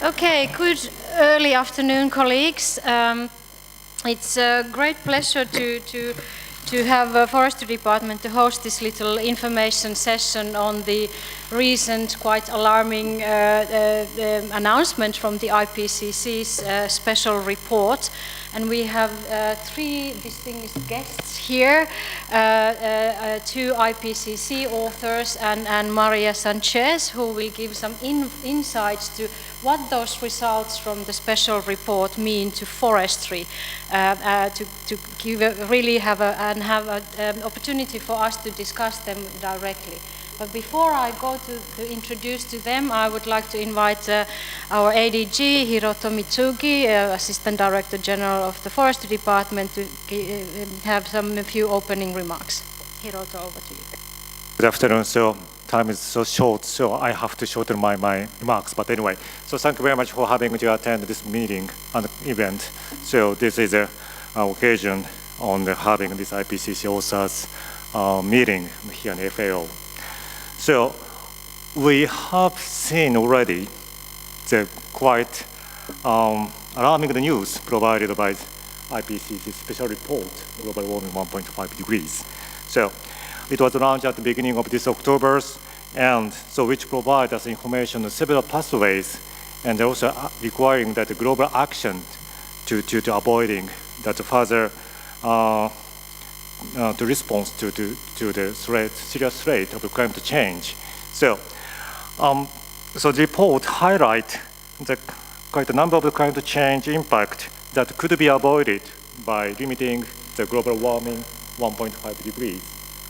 Okay, good early afternoon, colleagues. It's a great pleasure to have a Forestry Department to host this little information session on the recent, quite alarming announcement from the IPCC's special report. And we have three distinguished guests here, two IPCC authors and Maria Sanchez, who will give some insights to what those results from the special report mean to forestry, to really have an opportunity for us to discuss them directly. But before I go to introduce to them, I would like to invite our ADG, Hiroto Mitsugi, Assistant Director General of the Forestry Department, to have a few opening remarks. Hiroto, over to you. Good afternoon. So time is so short, so I have to shorten my remarks. But anyway, so thank you very much for having me to attend this meeting and event. So this is an occasion on having this IPCC authors meeting here in FAO. So we have seen already the quite alarming news provided by IPCC's special report, Global Warming 1.5 degrees. So it was launched at the beginning of this October, and so which provides us information on several pathways, and also requiring that the global action to avoiding that further to response to the serious threat of climate change. So, so the report highlights quite a number of the climate change impact that could be avoided by limiting the global warming 1.5 degrees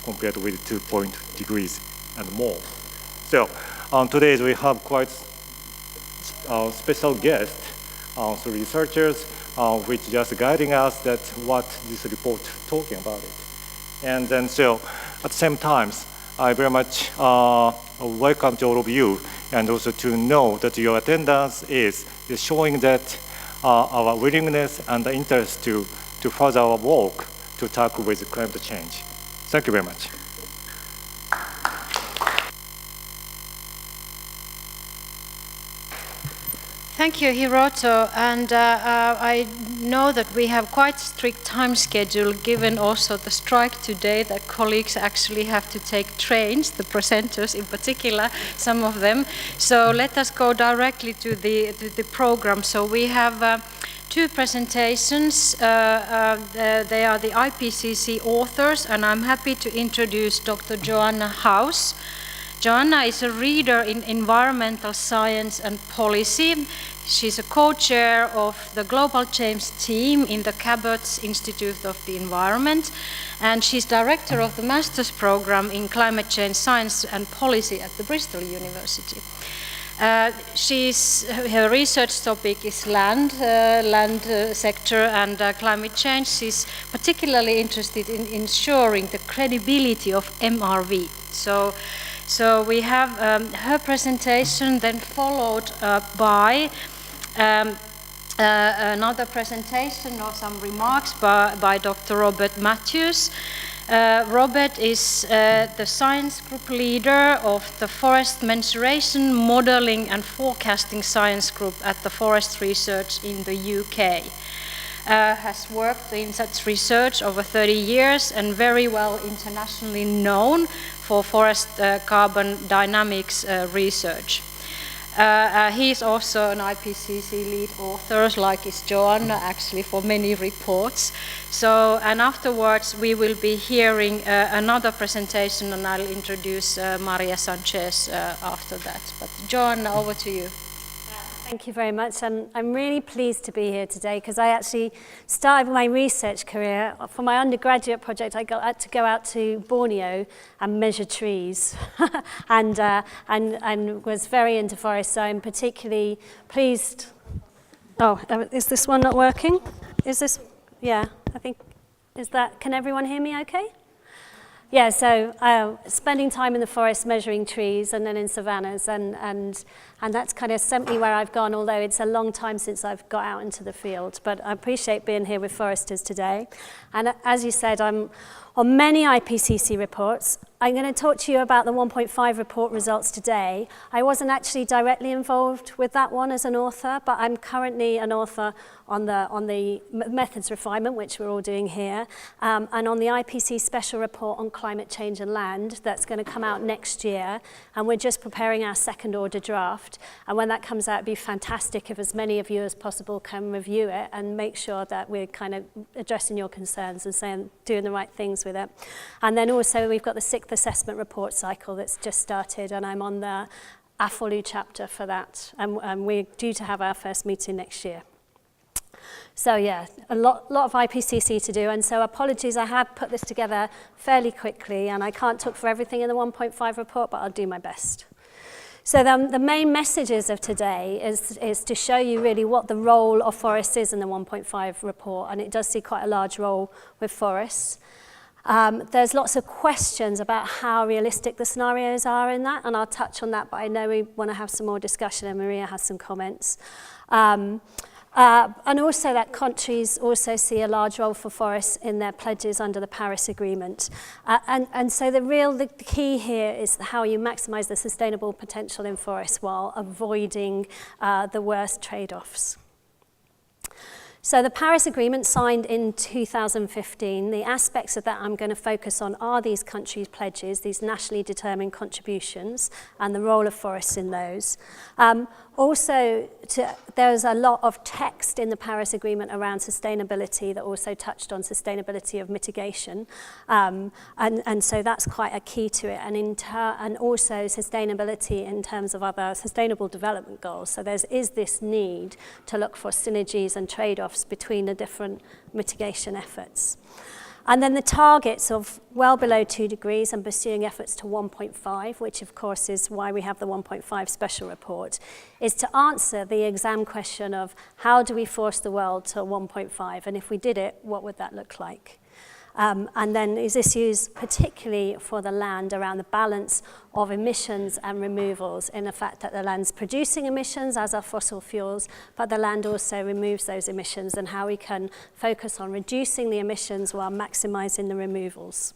compared with 2 degrees and more. So today we have quite special guests, so researchers, which just guiding us that what this report talking about it. And then so at the same time, I very much welcome to all of you, and also to know that your attendance is showing that our willingness and the interest to further our work to tackle with climate change. Thank you very much. Thank you, Hiroto. And I know that we have quite strict time schedule, given also the strike today, that colleagues actually have to take trains, the presenters in particular, some of them. So let us go directly to the program. So we have two presentations. They are the IPCC authors, and I'm happy to introduce Dr. Joanna House. Joanna is a reader in environmental science and policy. She's a co-chair of the Global Change team in the Cabot Institute of the Environment, and she's director of the master's program in climate change science and policy at the Bristol University. Her research topic is land sector and climate change. She's particularly interested in ensuring the credibility of MRV. So we have her presentation, then followed by another presentation or some remarks by Dr. Robert Matthews. Robert is the science group leader of the Forest Mensuration, Modeling and Forecasting Science Group at the Forest Research in the UK. Has worked in such research over 30 years and very well internationally known for forest carbon dynamics research. He is also an IPCC lead author, like is Joanna, actually, for many reports. So, and afterwards we will be hearing another presentation, and I'll introduce Maria Sanchez after that. But Joanna, over to you. Thank you very much, and I'm really pleased to be here today because I actually started my research career. For my undergraduate project, I had to go out to Borneo and measure trees, and was very into forest. So I'm particularly pleased. Oh, is this one not working? Is this? Yeah, I think. Is that? Can everyone hear me? Okay. Yeah, so spending time in the forest measuring trees and then in savannas, and And that's kind of simply where I've gone, although it's a long time since I've got out into the field. But I appreciate being here with foresters today. And as you said, I'm on many IPCC reports. I'm going to talk to you about the 1.5 report results today. I wasn't actually directly involved with that one as an author, but I'm currently an author on the methods refinement, which we're all doing here, and on the IPCC special report on climate change and land that's going to come out next year. And we're just preparing our second order draft. And when that comes out, it'd be fantastic if as many of you as possible can review it and make sure that we're kind of addressing your concerns and saying, doing the right things with it. And then also we've got the 6th assessment report cycle that's just started, and I'm on the AFOLU chapter for that. And we're due to have our first meeting next year. So yeah, a lot of IPCC to do, and so apologies, I have put this together fairly quickly, and I can't talk for everything in the 1.5 report, but I'll do my best. So the main messages of today is to show you really what the role of forests is in the 1.5 report, and it does see quite a large role with forests. There's lots of questions about how realistic the scenarios are in that, and I'll touch on that, but I know we want to have some more discussion, and Maria has some comments. And also that countries also see a large role for forests in their pledges under the Paris Agreement. And so the key here is how you maximise the sustainable potential in forests while avoiding the worst trade-offs. So the Paris Agreement signed in 2015, the aspects of that I'm going to focus on are these countries' pledges, these nationally determined contributions, and the role of forests in those. Also, there's a lot of text in the Paris Agreement around sustainability that also touched on sustainability of mitigation. And so that's quite a key to it. And also sustainability in terms of other sustainable development goals. So there is this need to look for synergies and trade-offs between the different mitigation efforts. And then the targets of well below 2 degrees and pursuing efforts to 1.5, which of course is why we have the 1.5 special report, is to answer the exam question of how do we force the world to 1.5? And if we did it, what would that look like? And then these issues, particularly for the land, around the balance of emissions and removals, in the fact that the land's producing emissions, as are fossil fuels, but the land also removes those emissions, and how we can focus on reducing the emissions while maximising the removals.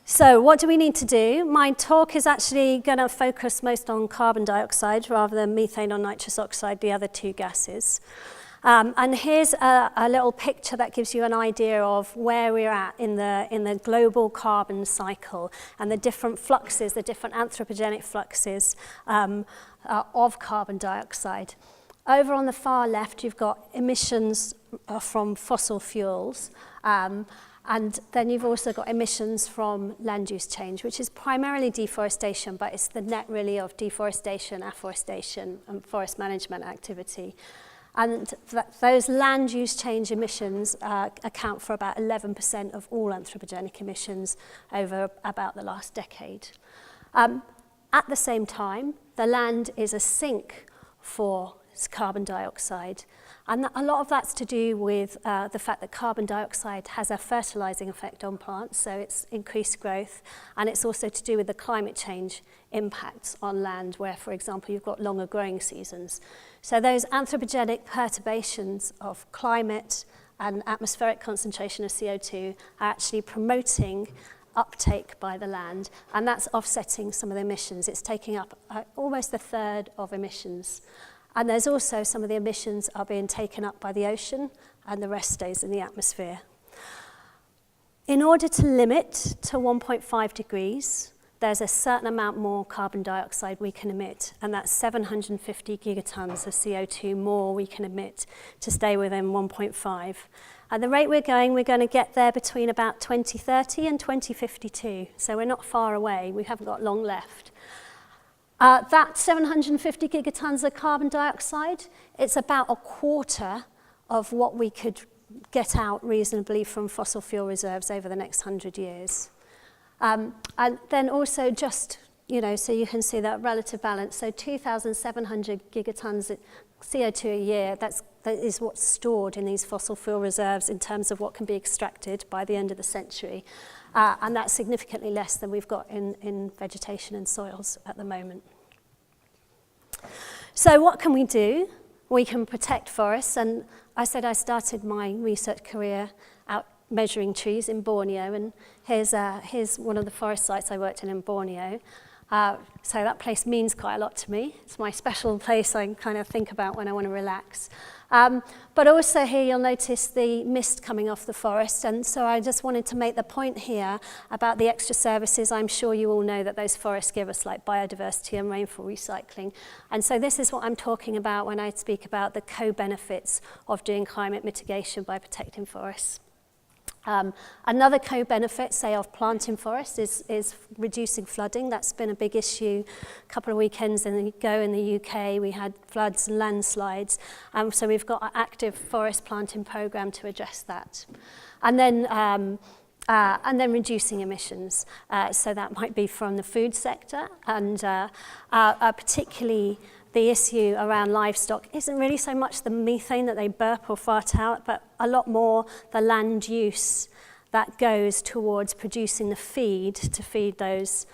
So what do we need to do? My talk is actually going to focus most on carbon dioxide rather than methane or nitrous oxide, the other two gases. And here's a little picture that gives you an idea of where we're at in the global carbon cycle and the different fluxes, the different anthropogenic fluxes of carbon dioxide. Over on the far left, you've got emissions from fossil fuels, and then you've also got emissions from land use change, which is primarily deforestation, but it's the net really of deforestation, afforestation, and forest management activity. And those land use change emissions account for about 11% of all anthropogenic emissions over about the last decade. At the same time, the land is a sink for carbon dioxide. And a lot of that's to do with the fact that carbon dioxide has a fertilizing effect on plants, so it's increased growth, and it's also to do with the climate change impacts on land where, for example, you've got longer growing seasons. So those anthropogenic perturbations of climate and atmospheric concentration of CO2 are actually promoting uptake by the land, and that's offsetting some of the emissions. It's taking up almost a third of emissions. And there's also some of the emissions are being taken up by the ocean, and the rest stays in the atmosphere. In order to limit to 1.5 degrees, there's a certain amount more carbon dioxide we can emit, and that's 750 gigatons of CO2 more we can emit to stay within 1.5. At the rate we're going to get there between about 2030 and 2052, so we're not far away, we haven't got long left. That 750 gigatons of carbon dioxide, it's about a quarter of what we could get out reasonably from fossil fuel reserves over the next 100 years. And then also just, so you can see that relative balance. So 2,700 gigatons of CO2 a year, that is what's stored in these fossil fuel reserves in terms of what can be extracted by the end of the century. And that's significantly less than we've got in vegetation and soils at the moment. So what can we do? We can protect forests, and I said I started my research career out measuring trees in Borneo, and here's one of the forest sites I worked in Borneo. So that place means quite a lot to me. It's my special place I kind of think about when I want to relax. But also here you'll notice the mist coming off the forest, and so I just wanted to make the point here about the extra services I'm sure you all know that those forests give us, like biodiversity and rainfall recycling. And so this is what I'm talking about when I speak about the co-benefits of doing climate mitigation by protecting forests. Another co-benefit, say, of planting forests is reducing flooding. That's been a big issue. A couple of weekends ago in the UK, we had floods and landslides. So we've got an active forest planting programme to address that. And then reducing emissions. So that might be from the food sector, and particularly the issue around livestock isn't really so much the methane that they burp or fart out, but a lot more the land use that goes towards producing the feed to feed those,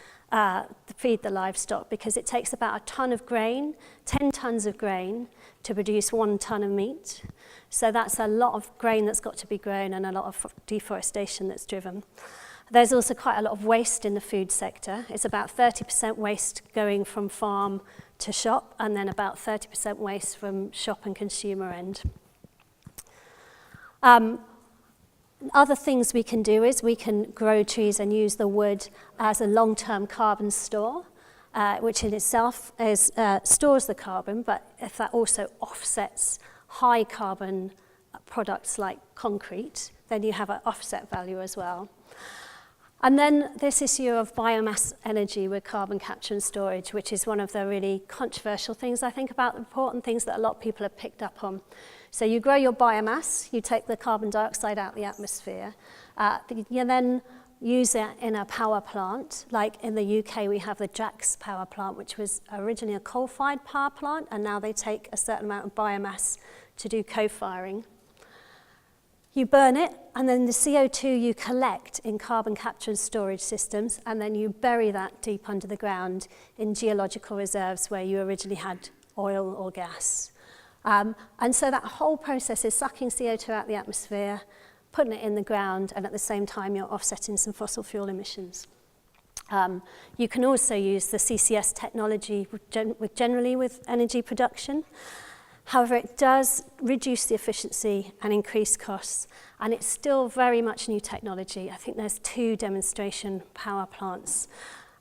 feed the livestock, because it takes about a ton of grain, 10 tons of grain, to produce 1 ton of meat. So that's a lot of grain that's got to be grown and a lot of deforestation that's driven. There's also quite a lot of waste in the food sector. It's about 30% waste going from farm to shop, and then about 30% waste from shop and consumer end. Other things we can do is we can grow trees and use the wood as a long-term carbon store, which in itself stores the carbon, but if that also offsets high carbon products like concrete, then you have an offset value as well. And then this issue of biomass energy with carbon capture and storage, which is one of the really controversial things, I think, about important things that a lot of people have picked up on. So you grow your biomass, you take the carbon dioxide out of the atmosphere, you then use it in a power plant. Like in the UK, we have the Drax power plant, which was originally a coal-fired power plant, and now they take a certain amount of biomass to do co-firing. You burn it, and then the CO2 you collect in carbon capture and storage systems, and then you bury that deep under the ground in geological reserves where you originally had oil or gas. And so that whole process is sucking CO2 out of the atmosphere, putting it in the ground, and at the same time you're offsetting some fossil fuel emissions. You can also use the CCS technology generally with energy production. However, it does reduce the efficiency and increase costs, and it's still very much new technology. I think there's 2 demonstration power plants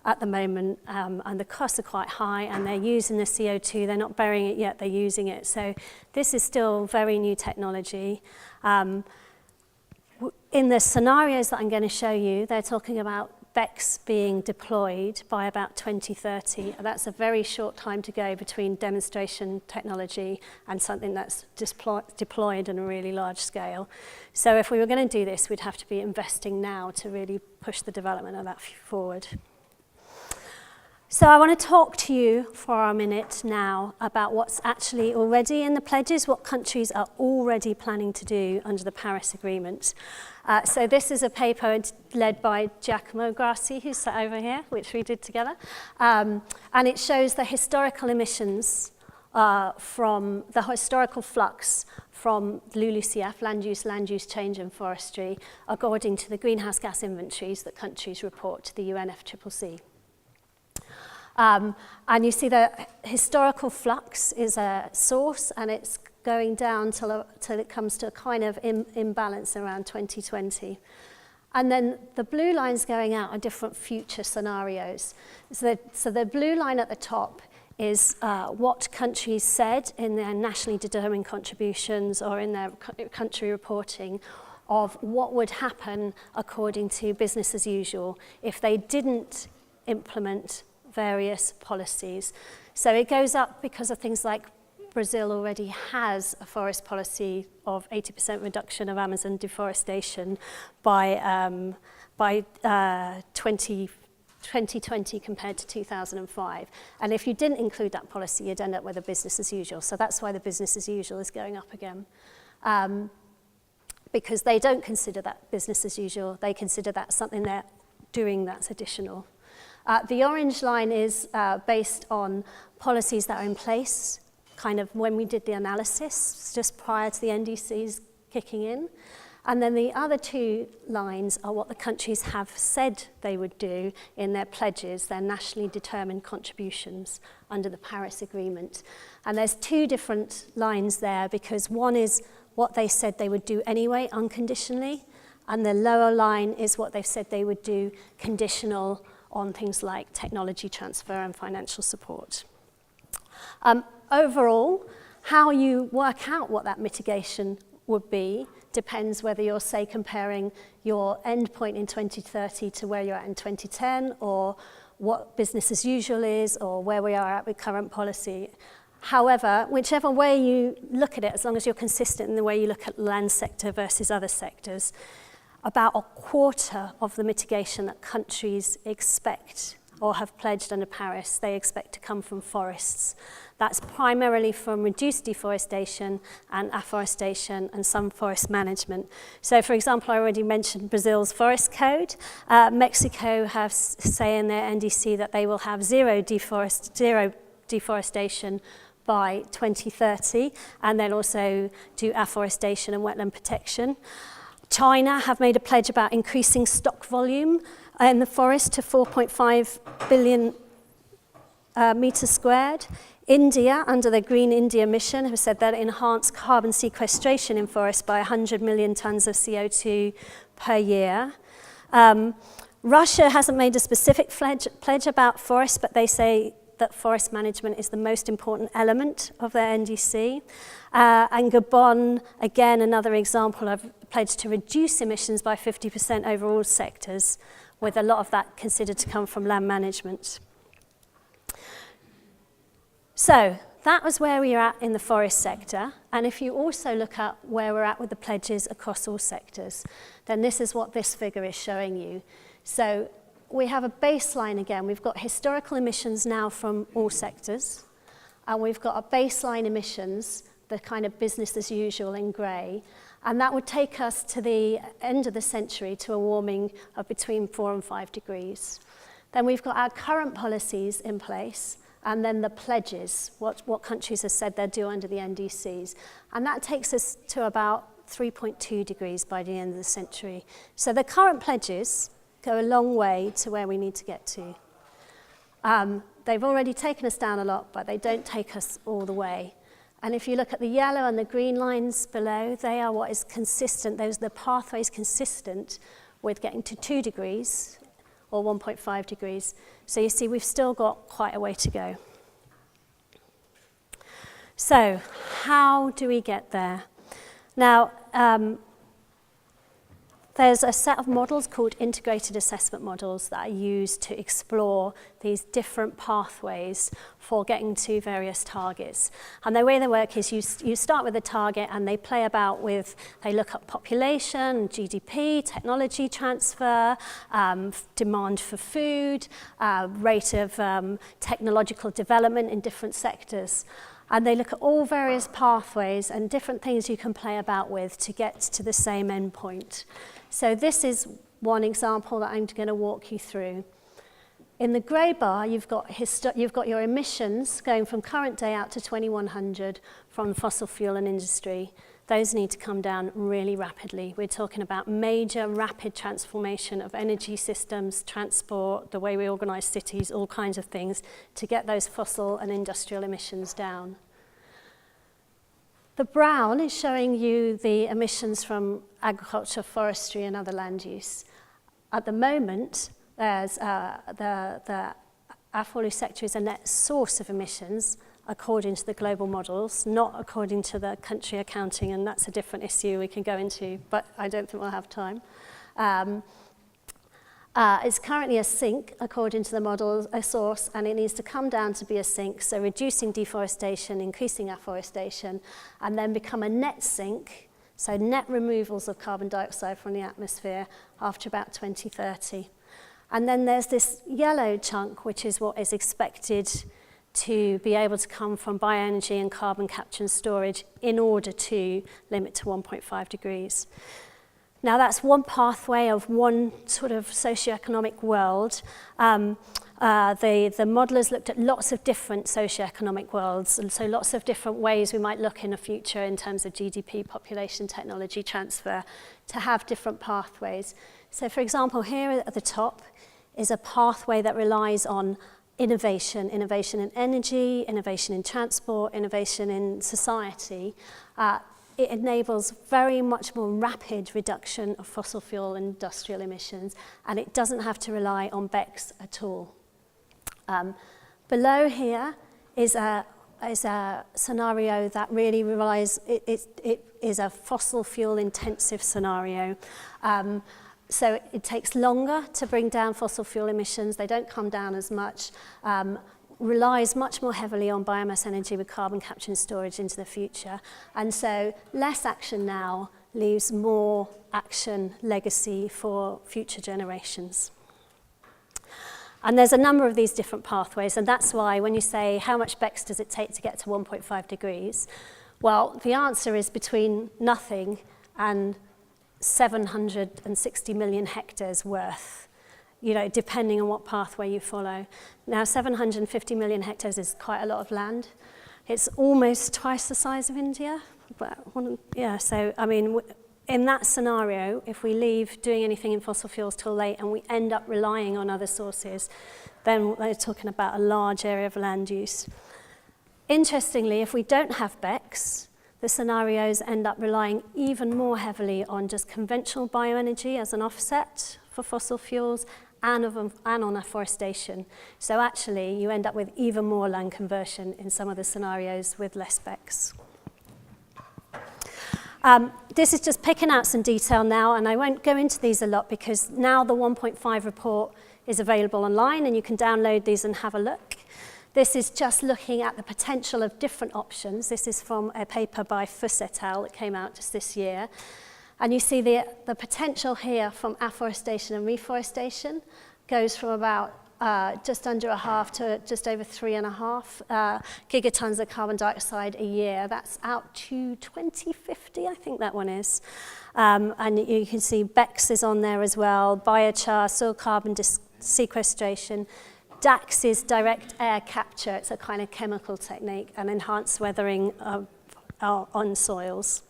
at the moment, and the costs are quite high, and they're using the CO2. They're not burying it yet, they're using it. So this is still very new technology. In the scenarios that I'm going to show you, they're talking about BECCS being deployed by about 2030. That's a very short time to go between demonstration technology and something that's deployed on a really large scale. So if we were going to do this, we'd have to be investing now to really push the development of that forward. So I want to talk to you for a minute now about what's actually already in the pledges, what countries are already planning to do under the Paris Agreement. So this is a paper led by Giacomo Grassi, who's sat over here, which we did together. And it shows the historical emissions from the historical flux from LULUCF, land use change and forestry, according to the greenhouse gas inventories that countries report to the UNFCCC. And you see the historical flux is a source, and it's going down till it comes to a kind of imbalance around 2020. And then the blue lines going out are different future scenarios. So the blue line at the top is what countries said in their nationally determined contributions or in their country reporting of what would happen according to business as usual if they didn't implement various policies. So it goes up because of things like Brazil already has a forest policy of 80% reduction of Amazon deforestation by 2020 compared to 2005. And if you didn't include that policy, you'd end up with a business as usual. So that's why the business as usual is going up again. Because they don't consider that business as usual. They consider that something they're doing that's additional. The orange line is based on policies that are in place kind of when we did the analysis, just prior to the NDCs kicking in. And then the other two lines are what the countries have said they would do in their pledges, their nationally determined contributions under the Paris Agreement. And there's two different lines there, because one is what they said they would do anyway, unconditionally, and the lower line is what they've said they would do conditional on things like technology transfer and financial support. Overall, how you work out what that mitigation would be depends whether you're, say, comparing your end point in 2030 to where you're at in 2010, or what business as usual is, or where we are at with current policy. However, whichever way you look at it, as long as you're consistent in the way you look at the land sector versus other sectors, about a quarter of the mitigation that countries expect or have pledged under Paris, they expect to come from forests. That's primarily from reduced deforestation and afforestation and some forest management. So, for example, I already mentioned Brazil's forest code. Mexico have say in their NDC that they will have zero deforestation by 2030, and they'll also do afforestation and wetland protection. China have made a pledge about increasing stock volume in the forest to 4.5 billion meters squared. India, under the Green India Mission, have said they'll enhance carbon sequestration in forests by 100 million tons of CO2 per year. Russia hasn't made a specific pledge about forests, but they say that forest management is the most important element of their NDC. And Gabon, again, another example of a pledge to reduce emissions by 50% over all sectors, with a lot of that considered to come from land management. So that was where we are at in the forest sector. And if you also look at where we're at with the pledges across all sectors, then this is what this figure is showing you. So we have a baseline again. We've got historical emissions now from all sectors, and we've got a baseline emissions, the kind of business as usual in grey, and that would take us to the end of the century to a warming of between 4 and 5 degrees. Then we've got our current policies in place, and then the pledges, what countries have said they'll do under the NDCs. And that takes us to about 3.2 degrees by the end of the century. So the current pledges go a long way to where we need to get to. They've already taken us down a lot, but they don't take us all the way. And if you look at the yellow and the green lines below, they are what is consistent. Those are the pathways consistent with getting to 2 degrees or 1.5 degrees. So you see, we've still got quite a way to go. So how do we get there? Now, there's a set of models called integrated assessment models that are used to explore these different pathways for getting to various targets. And the way they work is you start with a target, and they play about with, they look at population, GDP, technology transfer, demand for food, rate of technological development in different sectors. And they look at all various pathways and different things you can play about with to get to the same endpoint. So this is one example that I'm going to walk you through. In the grey bar, you've got your emissions going from current day out to 2100 from fossil fuel and industry. Those need to come down really rapidly. We're talking about major, rapid transformation of energy systems, transport, the way we organise cities, all kinds of things to get those fossil and industrial emissions down. The brown is showing you the emissions from agriculture, forestry, and other land use. At the moment, there's the AFOLU sector is a net source of emissions according to the global models, not according to the country accounting, and that's a different issue we can go into, but I don't think we'll have time. It's currently a sink, according to the model, a source, and it needs to come down to be a sink, so reducing deforestation, increasing afforestation, and then become a net sink, so net removals of carbon dioxide from the atmosphere after about 2030. And then there's this yellow chunk, which is what is expected to be able to come from bioenergy and carbon capture and storage in order to limit to 1.5 degrees. Now that's one pathway of one sort of socioeconomic world. The modelers looked at lots of different socioeconomic worlds, and so lots of different ways we might look in the future in terms of GDP, population, technology transfer, to have different pathways. So for example, here at the top is a pathway that relies on innovation in energy, innovation in transport, innovation in society. It enables very much more rapid reduction of fossil fuel and industrial emissions, and it doesn't have to rely on BECCS at all. Below here is a scenario that really relies, it is a fossil fuel intensive scenario. So it takes longer to bring down fossil fuel emissions, they don't come down as much, relies much more heavily on biomass energy with carbon capture and storage into the future. And so less action now leaves more action legacy for future generations. And there's a number of these different pathways, and that's why when you say how much BECCS does it take to get to 1.5 degrees, well, the answer is between nothing and 760 million hectares worth, you know, depending on what pathway you follow. Now, 750 million hectares is quite a lot of land. It's almost twice the size of India. But, yeah, so, I mean, in that scenario, if we leave doing anything in fossil fuels till late and we end up relying on other sources, then they're talking about a large area of land use. Interestingly, if we don't have BECCS, the scenarios end up relying even more heavily on just conventional bioenergy as an offset for fossil fuels and on afforestation. So actually, you end up with even more land conversion in some of the scenarios with less BECCS. This is just picking out some detail now, and I won't go into these a lot because now the 1.5 report is available online and you can download these and have a look. This is just looking at the potential of different options. This is from a paper by Fuss et al. That came out just this year. And you see the potential here from afforestation and reforestation goes from about just under a half to just over 3.5 gigatons of carbon dioxide a year. That's out to 2050, I think that one is. And you can see BECCS is on there as well, biochar, soil carbon sequestration. DACS is direct air capture. It's a kind of chemical technique, and enhanced weathering on soils.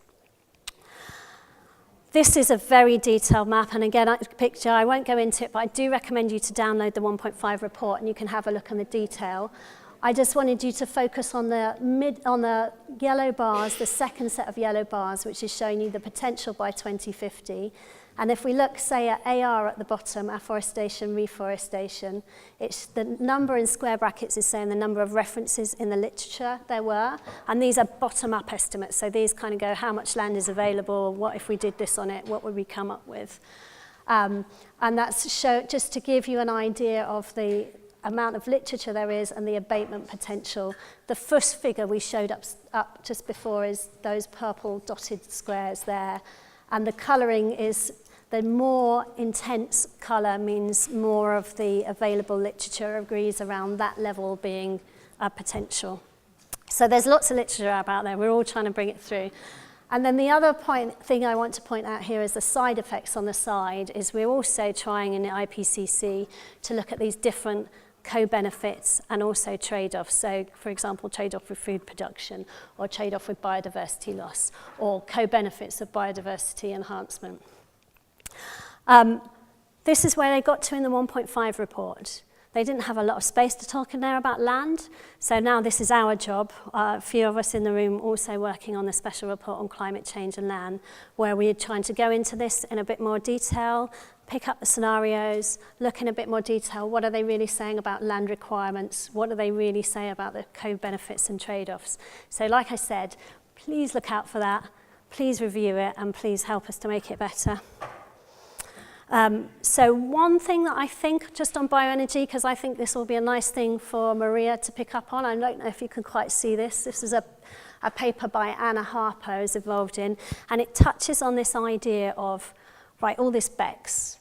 This is a very detailed map, and again, a picture, I won't go into it, but I do recommend you to download the 1.5 report and you can have a look on the detail. I just wanted you to focus on the yellow bars, the second set of yellow bars, which is showing you the potential by 2050. And if we look, say, at AR at the bottom, afforestation, reforestation, it's the number in square brackets is saying the number of references in the literature there were. And these are bottom-up estimates. So these kind of go, how much land is available? What if we did this on it? What would we come up with? And that's just to give you an idea of the amount of literature there is and the abatement potential. The first figure we showed up just before is those purple dotted squares there. And the colouring is, the more intense colour means more of the available literature agrees around that level being a potential. So there's lots of literature about there. We're all trying to bring it through. And then the other thing I want to point out here is the side effects on the side, is we're also trying in the IPCC to look at these different co-benefits and also trade-offs. So, for example, trade-off with food production or trade-off with biodiversity loss or co-benefits of biodiversity enhancement. This is where they got to in the 1.5 report. They didn't have a lot of space to talk in there about land, so now this is our job. A few of us in the room also working on the special report on climate change and land, where we're trying to go into this in a bit more detail, pick up the scenarios, look in a bit more detail. What are they really saying about land requirements? What do they really say about the co-benefits and trade-offs? So like I said, please look out for that, please review it, and please help us to make it better. So one thing that I think, just on bioenergy, because I think this will be a nice thing for Maria to pick up on, I don't know if you can quite see this. This is a paper by Anna Harper is involved in, and it touches on this idea of, right, all this BECCS,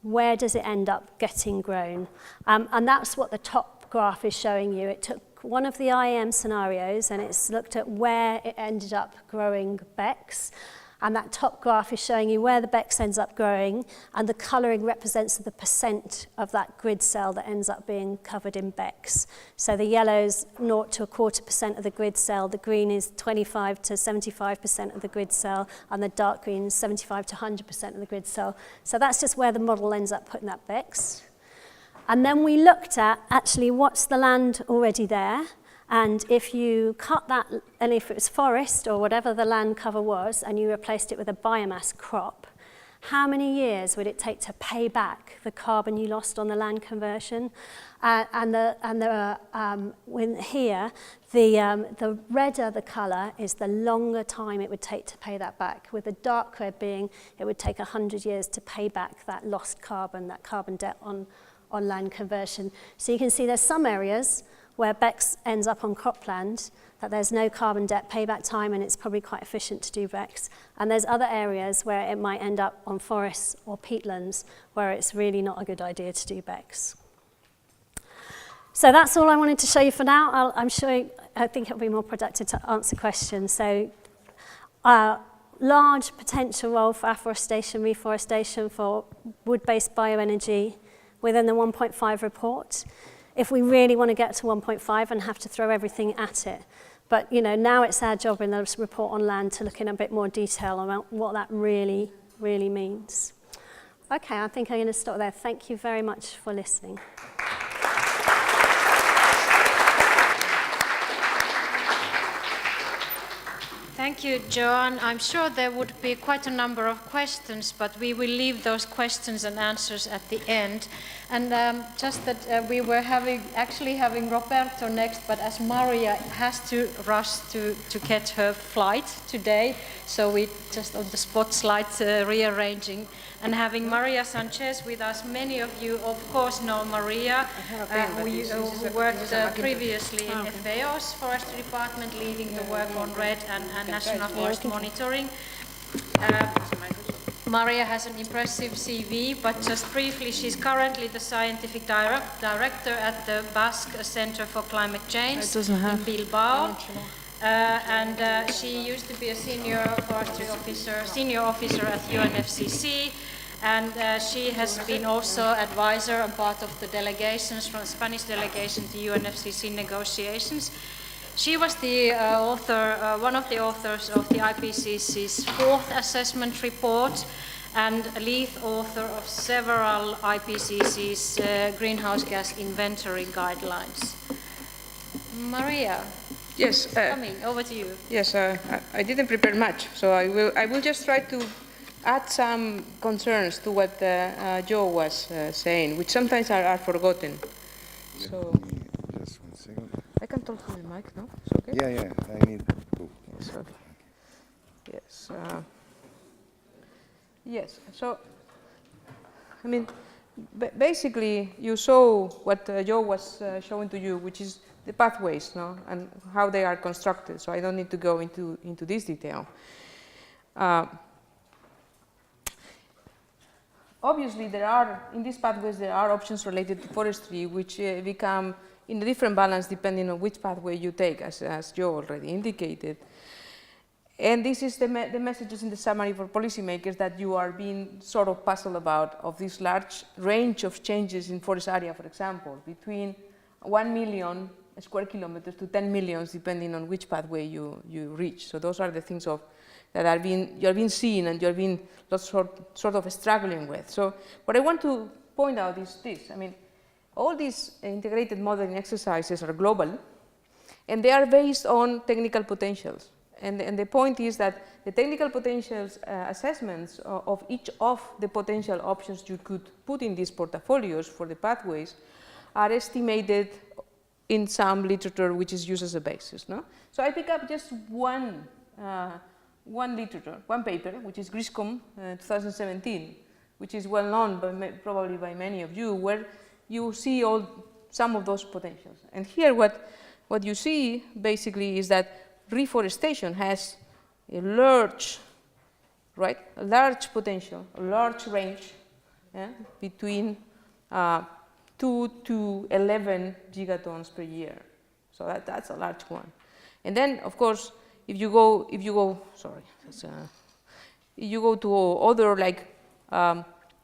where does it end up getting grown? And that's what the top graph is showing you. It took one of the IEM scenarios and it's looked at where it ended up growing BECCS. And that top graph is showing you where the BECCS ends up growing, and the colouring represents the percent of that grid cell that ends up being covered in BECCS. So the yellow's 0 to 0.25% of the grid cell, the green is 25 to 75% of the grid cell, and the dark green is 75 to 100% of the grid cell. So that's just where the model ends up putting that BECCS. And then we looked at actually what's the land already there. And if you cut that, and if it was forest or whatever the land cover was, and you replaced it with a biomass crop, how many years would it take to pay back the carbon you lost on the land conversion? Here, the redder the colour is the longer time it would take to pay that back, with the dark red being it would take 100 years to pay back that lost carbon, that carbon debt on land conversion. So you can see there's some areas where BECCS ends up on cropland, that there's no carbon debt payback time and it's probably quite efficient to do BECCS. And there's other areas where it might end up on forests or peatlands where it's really not a good idea to do BECCS. So that's all I wanted to show you for now. I think it'll be more productive to answer questions. So large potential role for afforestation, reforestation for wood-based bioenergy within the 1.5 report, if we really want to get to 1.5 and have to throw everything at it. But now it's our job in the report on land to look in a bit more detail about what that really, really means. Okay, I think I'm going to stop there. Thank you very much for listening. Thank you, Joanne. I'm sure there would be quite a number of questions, but we will leave those questions and answers at the end. And just that we were actually having Roberto next, but as Maria has to rush to catch her flight today, so we just on the spotlight rearranging. And having Maria Sanchez with us, many of you of course know Maria, who worked previously in FAO's Forestry Department, leading the work on REDD and National Forest Monitoring. Maria has an impressive CV, but just briefly, she's currently the scientific director at the Basque Center for Climate Change in Bilbao. And she used to be a senior forestry officer, at UNFCCC, and she has been also advisor and part of the delegations from Spanish delegation to UNFCCC negotiations. She was the one of the authors of the IPCC's 4th assessment report and lead author of several IPCC's greenhouse gas inventory guidelines. Maria. Yes. Coming over to you. Yes, I didn't prepare much, so I will just try to add some concerns to what Joe was saying, which sometimes are forgotten. So just 1 second. I can talk to the mic, no? It's okay? Yeah, I need to. Yes, okay. Yes. Yes, so, I mean, basically, you saw what Joe was showing to you, which is the pathways, no, and how they are constructed. So I don't need to go into this detail. Obviously, in these pathways, there are options related to forestry, which become in a different balance depending on which pathway you take, as Joe already indicated. And this is the messages in the summary for policymakers that you are being sort of puzzled about, of this large range of changes in forest area, for example, between 1 million square kilometers to 10 million, depending on which pathway you reach. So those are the things that you are being seen and you are being sort of struggling with. So what I want to point out is this. I mean, all these integrated modeling exercises are global, and they are based on technical potentials. And the point is that the technical potentials assessments of each of the potential options you could put in these portfolios for the pathways are estimated in some literature which is used as a basis. No? So I pick up just one literature, one paper, which is Griscom 2017, which is well known probably by many of you, where you see some of those potentials. And here what you see basically is that reforestation has a large potential, a large range between 2 to 11 gigatons per year. So that's a large one. And then, of course, if you go, sorry, You go to other, like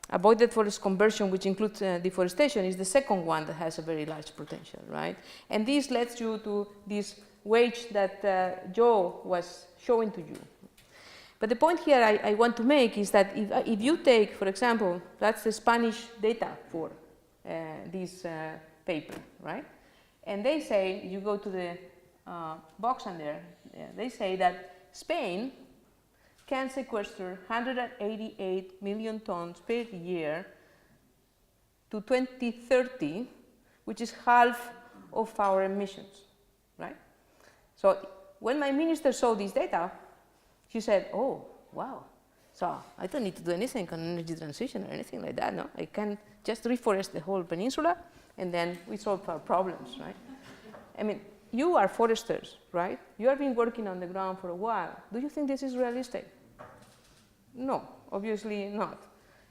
avoided forest conversion, which includes deforestation, is the second one that has a very large potential, right? And this leads you to this wage that Joe was showing to you. But the point here I want to make is that if you take, for example, that's the Spanish data for this paper, right? And they say, you go to the box on there, they say that Spain can sequester 188 million tons per year to 2030, which is half of our emissions, right? So when my minister saw this data, she said, oh, wow, so I don't need to do anything on energy transition or anything like that, no? I can just reforest the whole peninsula and then we solve our problems, right? I mean, you are foresters, right? You have been working on the ground for a while. Do you think this is realistic? No, obviously not.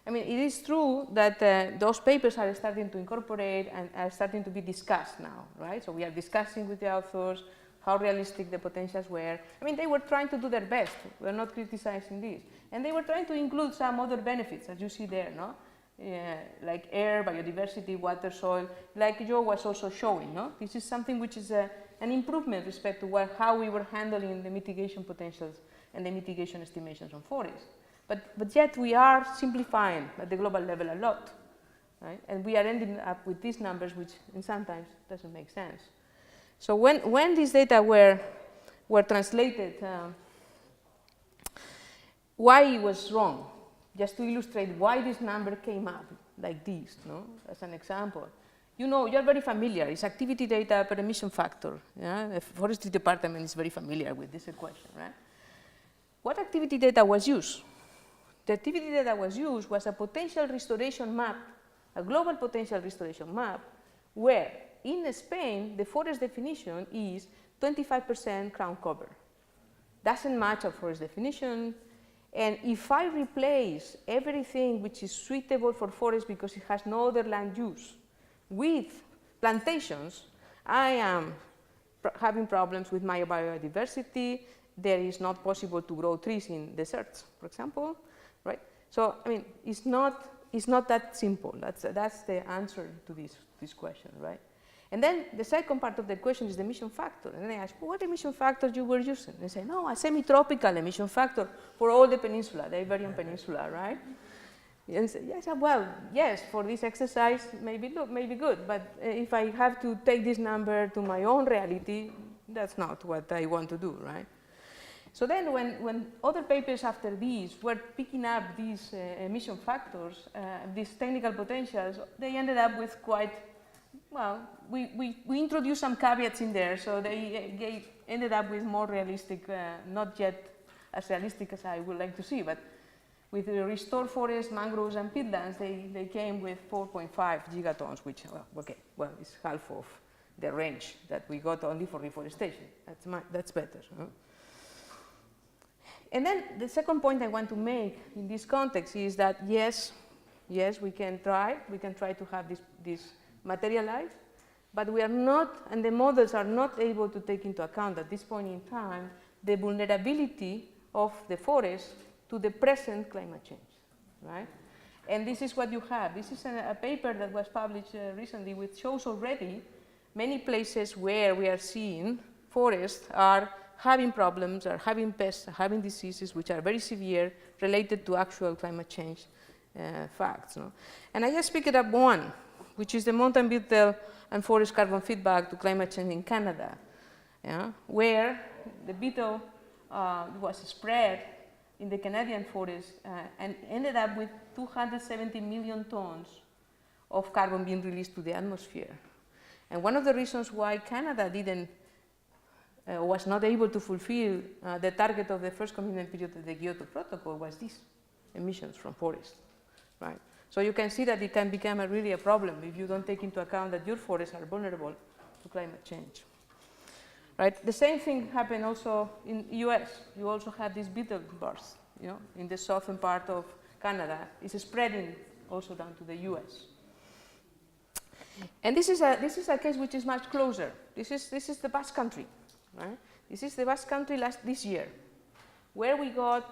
I mean, it is true that those papers are starting to incorporate and are starting to be discussed now, right? So we are discussing with the authors how realistic the potentials were. I mean, they were trying to do their best. We're not criticizing this. And they were trying to include some other benefits, as you see there, no? Like air, biodiversity, water, soil, like Joe was also showing, no? This is something which is an improvement with respect to how we were handling the mitigation potentials and the mitigation estimations on forests. But yet we are simplifying at the global level a lot, right? And we are ending up with these numbers, which sometimes doesn't make sense. So when these data were translated, why it was wrong, just to illustrate why this number came up like this, no? As an example. You know, you're very familiar, it's activity data per emission factor. Yeah? The forestry department is very familiar with this equation, right? What activity data was used? The activity data was used was a potential restoration map, a global potential restoration map, where in Spain, the forest definition is 25% crown cover. Doesn't match our forest definition. And if I replace everything which is suitable for forest because it has no other land use with plantations, I am having problems with my biodiversity. There is not possible to grow trees in deserts, for example, right? So, I mean, it's not that simple. That's the answer to this question, right? And then the second part of the question is the emission factor. And then I ask, well, what emission factor you were using? And they say, no, a semi-tropical emission factor for all the peninsula, the Iberian Peninsula, right? And say, yes, well, yes, for this exercise, maybe good, but if I have to take this number to my own reality, that's not what I want to do, right? So then when other papers after these were picking up these emission factors, these technical potentials, they ended up with quite, well, we introduced some caveats in there, so they ended up with more realistic, not yet as realistic as I would like to see, but with the restored forests, mangroves, and peatlands, they came with 4.5 gigatons, which, well, it's half of the range that we got only for reforestation. That's better. Huh? And then the second point I want to make in this context is that yes, we can try to have this materialize, but we are not, and the models are not able to take into account at this point in time the vulnerability of the forest to the present climate change, right? And this is what you have. This is a paper that was published recently, which shows already many places where we are seeing forests are having problems, are having pests, are having diseases which are very severe related to actual climate change facts. No? And I just picked up one, which is the mountain beetle and forest carbon feedback to climate change in Canada, yeah? Where the beetle was spread in the Canadian forest and ended up with 270 million tons of carbon being released to the atmosphere. And one of the reasons why Canada was not able to fulfill the target of the first commitment period of the Kyoto Protocol was these emissions from forests, right? So you can see that it can become really a problem if you don't take into account that your forests are vulnerable to climate change. Right? The same thing happened also in the US. You also have this beetle burst, you know, in the southern part of Canada. It's spreading also down to the US. And this is a case which is much closer. This is the Basque Country, right? This is the Basque Country this year, where we got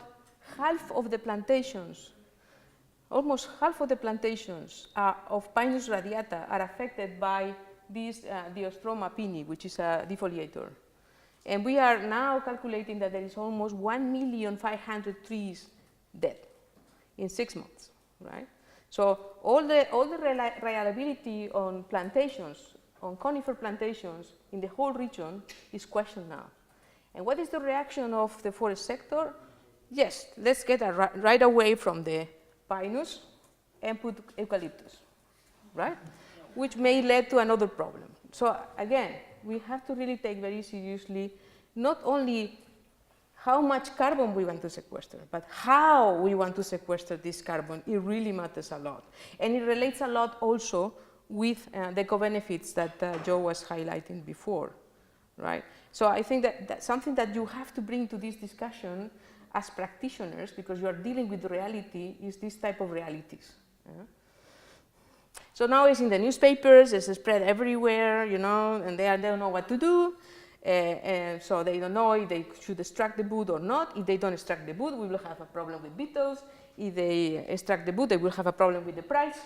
half of the plantations, almost half of the plantations of Pinus radiata are affected by this Diostroma pini, which is a defoliator. And we are now calculating that there is almost 1,500,000 trees dead in 6 months, right? So all the reliability on plantations, on conifer plantations in the whole region is questioned now. And what is the reaction of the forest sector? Yes, let's get right away from the Pinus and put eucalyptus, right? Which may lead to another problem. So again, we have to really take very seriously not only how much carbon we want to sequester, but how we want to sequester this carbon. It really matters a lot. And it relates a lot also with the co-benefits that Joe was highlighting before, right? So I think that that's something that you have to bring to this discussion as practitioners, because you are dealing with the reality, is this type of realities. So now it's in the newspapers, it's spread everywhere, you know, and they don't know what to do. And so they don't know if they should extract the wood or not. If they don't extract the wood, we will have a problem with beetles. If they extract the wood, they will have a problem with the price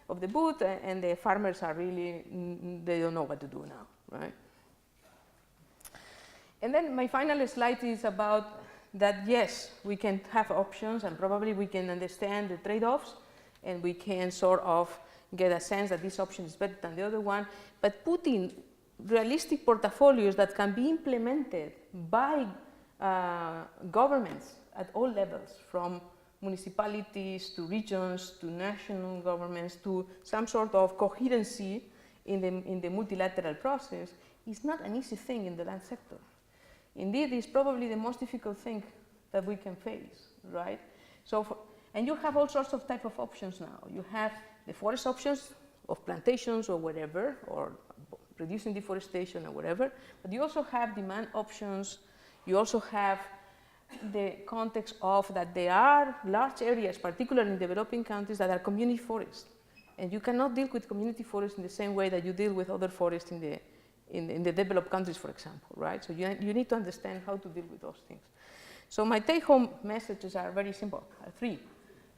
of the wood, and the farmers are really, they don't know what to do now, right? And then my final slide is about that, yes, we can have options, and probably we can understand the trade-offs, and we can sort of get a sense that this option is better than the other one, but putting realistic portfolios that can be implemented by governments at all levels, from municipalities to regions to national governments to some sort of coherency in the multilateral process, is not an easy thing in the land sector. Indeed, it's probably the most difficult thing that we can face, right? So, and you have all sorts of type of options now. You have the forest options of plantations or whatever, or reducing deforestation or whatever, but you also have demand options. You also have the context of that there are large areas, particularly in developing countries, that are community forests. And you cannot deal with community forests in the same way that you deal with other forests in the developed countries, for example, right? So you need to understand how to deal with those things. So my take-home messages are very simple, 3.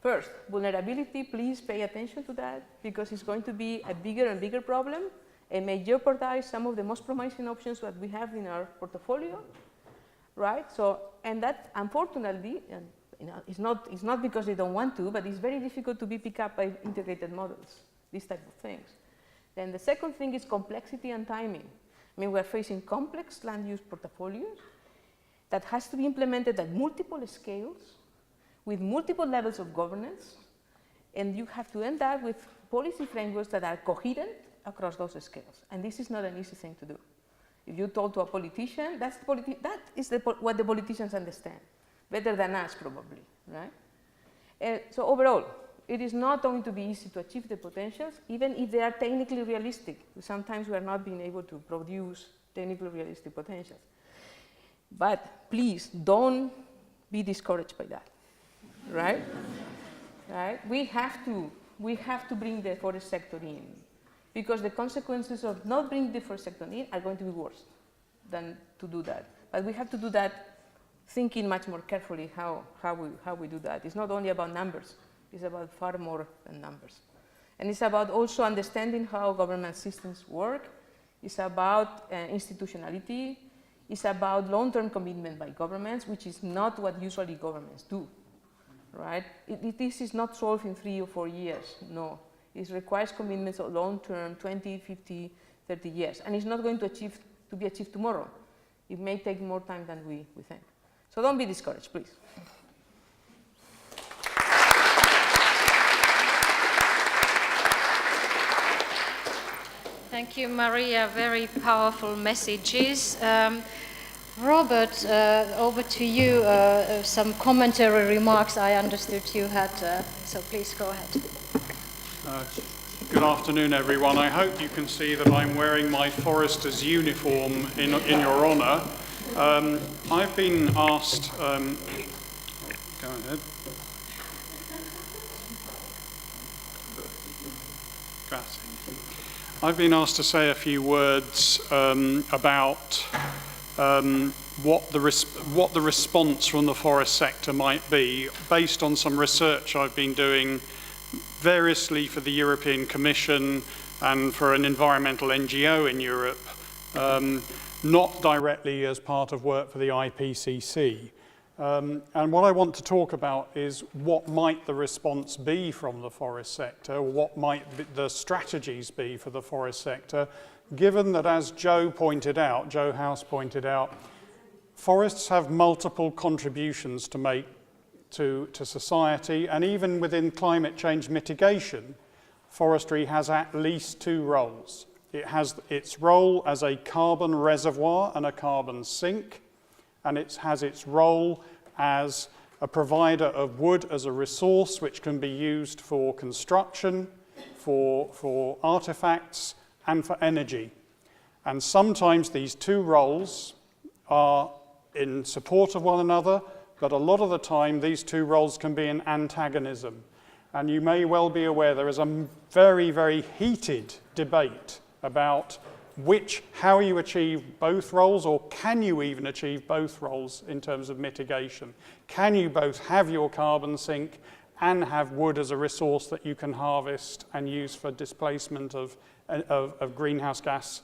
First, vulnerability, please pay attention to that, because it's going to be a bigger and bigger problem and may jeopardize some of the most promising options that we have in our portfolio, right? So, and that, unfortunately, it's not because they don't want to, but it's very difficult to be picked up by integrated models, these type of things. Then the second thing is complexity and timing. I mean, we're facing complex land use portfolios that has to be implemented at multiple scales, with multiple levels of governance, and you have to end up with policy frameworks that are coherent across those scales. And this is not an easy thing to do. If you talk to a politician, that is what the politicians understand, better than us probably, right? So overall, it is not going to be easy to achieve the potentials, even if they are technically realistic. Sometimes we are not being able to produce technically realistic potentials. But please don't be discouraged by that, right? Right? We have to bring the forest sector in, because the consequences of not bringing the forest sector in are going to be worse than to do that. But we have to do that thinking much more carefully how we do that. It's not only about numbers, it's about far more than numbers. And it's about also understanding how government systems work. It's about institutionality. It's about long-term commitment by governments, which is not what usually governments do, right? This is not solved in 3 or 4 years, no. It requires commitments of long-term, 20, 50, 30 years. And it's not going to be achieved tomorrow. It may take more time than we think. So don't be discouraged, please. Thank you, Maria. Very powerful messages. Robert, over to you. Some commentary remarks I understood you had, so please go ahead. Good afternoon, everyone. I hope you can see that I'm wearing my forester's uniform in your honour. I've been asked... go ahead. Grazie. I've been asked to say a few words about what the response from the forest sector might be, based on some research I've been doing variously for the European Commission and for an environmental NGO in Europe, not directly as part of work for the IPCC. And what I want to talk about is what might the response be from the forest sector, what might the strategies be for the forest sector, given that, as Joe House pointed out, forests have multiple contributions to make to society, and even within climate change mitigation, forestry has at least two roles. It has its role as a carbon reservoir and a carbon sink, and it has its role as a provider of wood as a resource which can be used for construction, for artifacts, and for energy. And sometimes these two roles are in support of one another, but a lot of the time these two roles can be in antagonism. And you may well be aware there is a very, very heated debate about how you achieve both roles, or can you even achieve both roles in terms of mitigation? Can you both have your carbon sink and have wood as a resource that you can harvest and use for displacement of greenhouse gas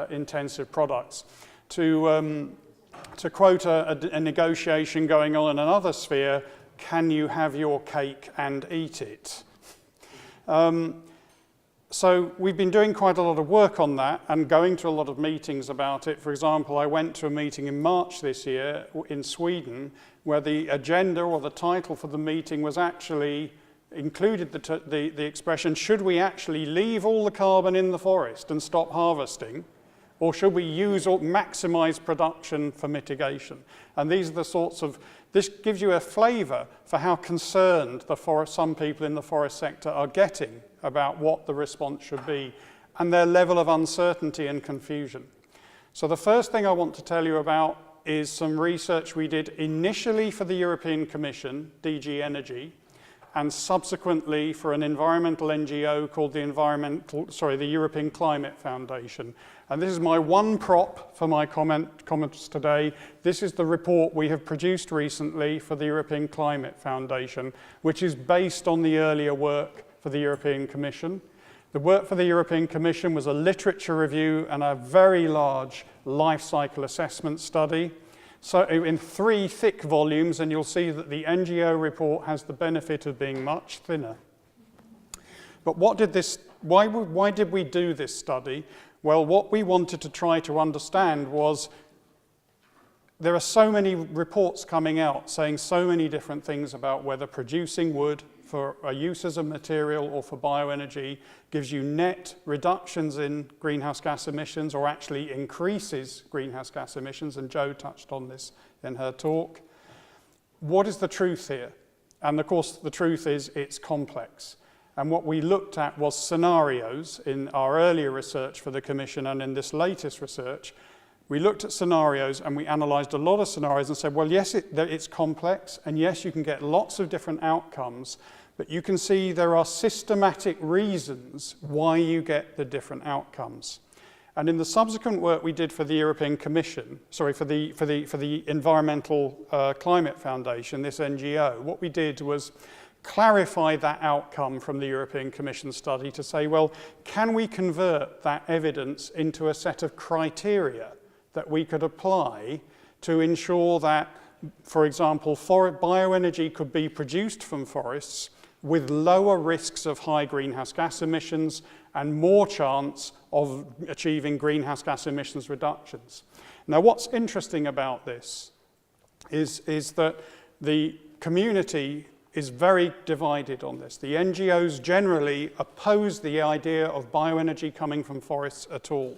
intensive products? To quote a negotiation going on in another sphere, can you have your cake and eat it? So we've been doing quite a lot of work on that and going to a lot of meetings about it. For example, I went to a meeting in March this year in Sweden where the agenda or the title for the meeting was actually included the expression, should we actually leave all the carbon in the forest and stop harvesting, or should we use or maximize production for mitigation? And these are the sorts of, this gives you a flavor for how concerned some people in the forest sector are getting about what the response should be and their level of uncertainty and confusion. So the first thing I want to tell you about is some research we did initially for the European Commission, DG Energy, and subsequently for an environmental NGO called the European Climate Foundation. And this is my one prop for my comments today. This is the report we have produced recently for the European Climate Foundation, which is based on the earlier work for the European Commission. The work for the European Commission was a literature review and a very large life cycle assessment study. So in 3 thick volumes, and you'll see that the NGO report has the benefit of being much thinner. But why did we do this study? Well, what we wanted to try to understand was there are so many reports coming out saying so many different things about whether producing wood for a use as a material or for bioenergy gives you net reductions in greenhouse gas emissions or actually increases greenhouse gas emissions, and Jo touched on this in her talk. What is the truth here? And of course the truth is it's complex. And what we looked at was scenarios in our earlier research for the Commission and in this latest research. We looked at scenarios and we analysed a lot of scenarios and said, well, yes, it's complex, and yes, you can get lots of different outcomes, but you can see there are systematic reasons why you get the different outcomes. And in the subsequent work we did for the European Commission, for the Environmental Climate Foundation, this NGO, what we did was clarify that outcome from the European Commission study to say, well, can we convert that evidence into a set of criteria that we could apply to ensure that, for example, bioenergy could be produced from forests with lower risks of high greenhouse gas emissions and more chance of achieving greenhouse gas emissions reductions. Now, what's interesting about this is that the community is very divided on this. The NGOs generally oppose the idea of bioenergy coming from forests at all,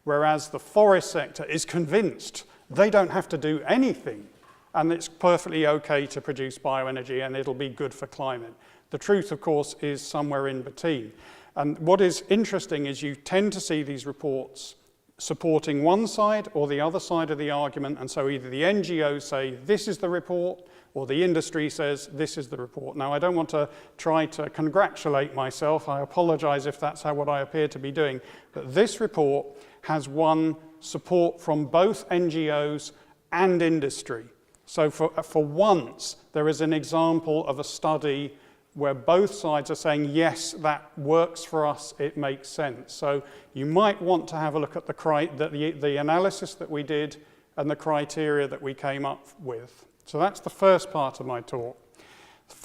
whereas the forest sector is convinced they don't have to do anything and it's perfectly okay to produce bioenergy and it'll be good for climate. The truth, of course, is somewhere in between. And what is interesting is you tend to see these reports supporting one side or the other side of the argument, and so either the NGOs say this is the report or the industry says this is the report. Now, I don't want to try to congratulate myself. I apologize if that's what I appear to be doing. But this report has won support from both NGOs and industry. So for once, there is an example of a study where both sides are saying, yes, that works for us, it makes sense. So you might want to have a look at the analysis that we did and the criteria that we came up with. So that's the first part of my talk.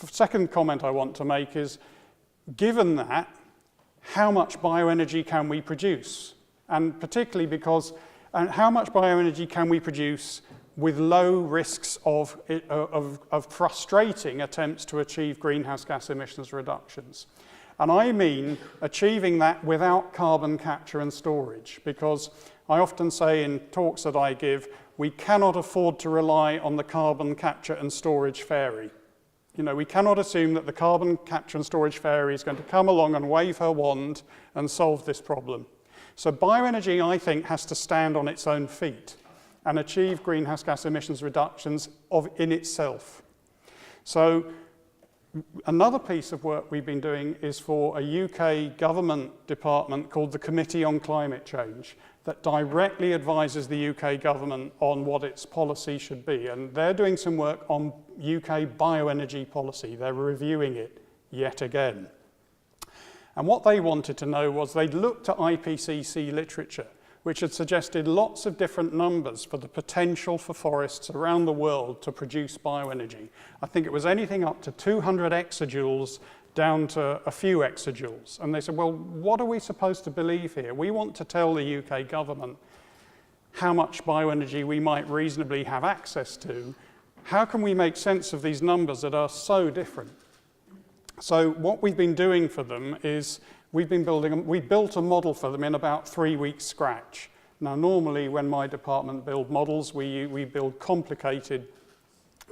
The second comment I want to make is, given that, how much bioenergy can we produce? And particularly because, and how much bioenergy can we produce with low risks of frustrating attempts to achieve greenhouse gas emissions reductions? And I mean achieving that without carbon capture and storage, because I often say in talks that I give, we cannot afford to rely on the carbon capture and storage fairy. You know, we cannot assume that the carbon capture and storage fairy is going to come along and wave her wand and solve this problem. So bioenergy, I think, has to stand on its own feet and achieve greenhouse gas emissions reductions in itself. So another piece of work we've been doing is for a UK government department called the Committee on Climate Change that directly advises the UK government on what its policy should be. And they're doing some work on UK bioenergy policy. They're reviewing it yet again. And what they wanted to know was they'd looked at IPCC literature, which had suggested lots of different numbers for the potential for forests around the world to produce bioenergy. I think it was anything up to 200 exajoules down to a few exajoules. And they said, well, what are we supposed to believe here? We want to tell the UK government how much bioenergy we might reasonably have access to. How can we make sense of these numbers that are so different? So what we've been doing for them is we built a model for them in about 3 weeks scratch. Now, normally when my department build models, we build complicated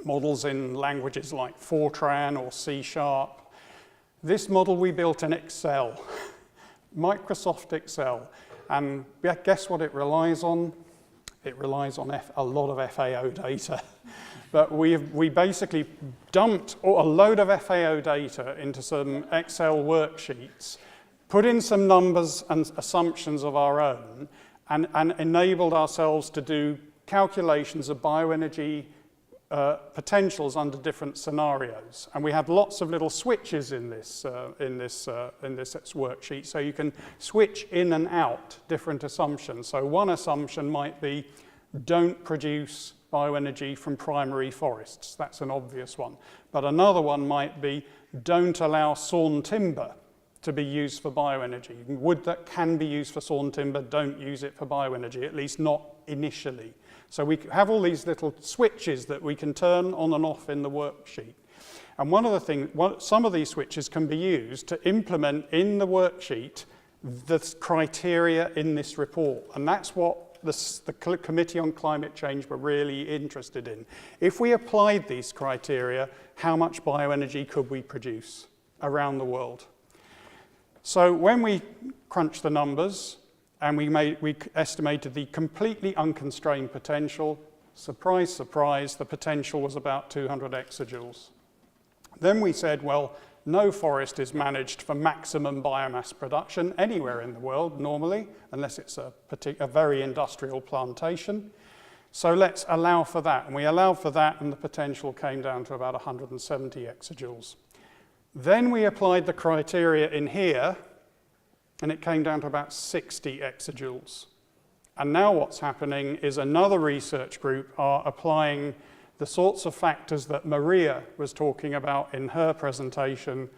models in languages like Fortran or C#. This model we built in Excel, Microsoft Excel. And guess what it relies on? It relies on a lot of FAO data. But we basically dumped a load of FAO data into some Excel worksheets, put in some numbers and assumptions of our own, and enabled ourselves to do calculations of bioenergy potentials under different scenarios. And we have lots of little switches in this worksheet, so you can switch in and out different assumptions. So one assumption might be, don't produce bioenergy from primary forests. That's an obvious one. But another one might be, don't allow sawn timber to be used for bioenergy. Wood that can be used for sawn timber, don't use it for bioenergy, at least not initially. So we have all these little switches that we can turn on and off in the worksheet. And some of these switches can be used to implement in the worksheet the criteria in this report. And that's what the Committee on Climate Change were really interested in. If we applied these criteria, how much bioenergy could we produce around the world? So when we crunched the numbers and we estimated the completely unconstrained potential, surprise, surprise, the potential was about 200 exajoules. Then we said, well, no forest is managed for maximum biomass production anywhere in the world normally, unless it's a very industrial plantation. So let's allow for that. And we allowed for that, and the potential came down to about 170 exajoules. Then we applied the criteria in here, and it came down to about 60 exajoules. And now what's happening is another research group are applying the sorts of factors that Maria was talking about in her presentation,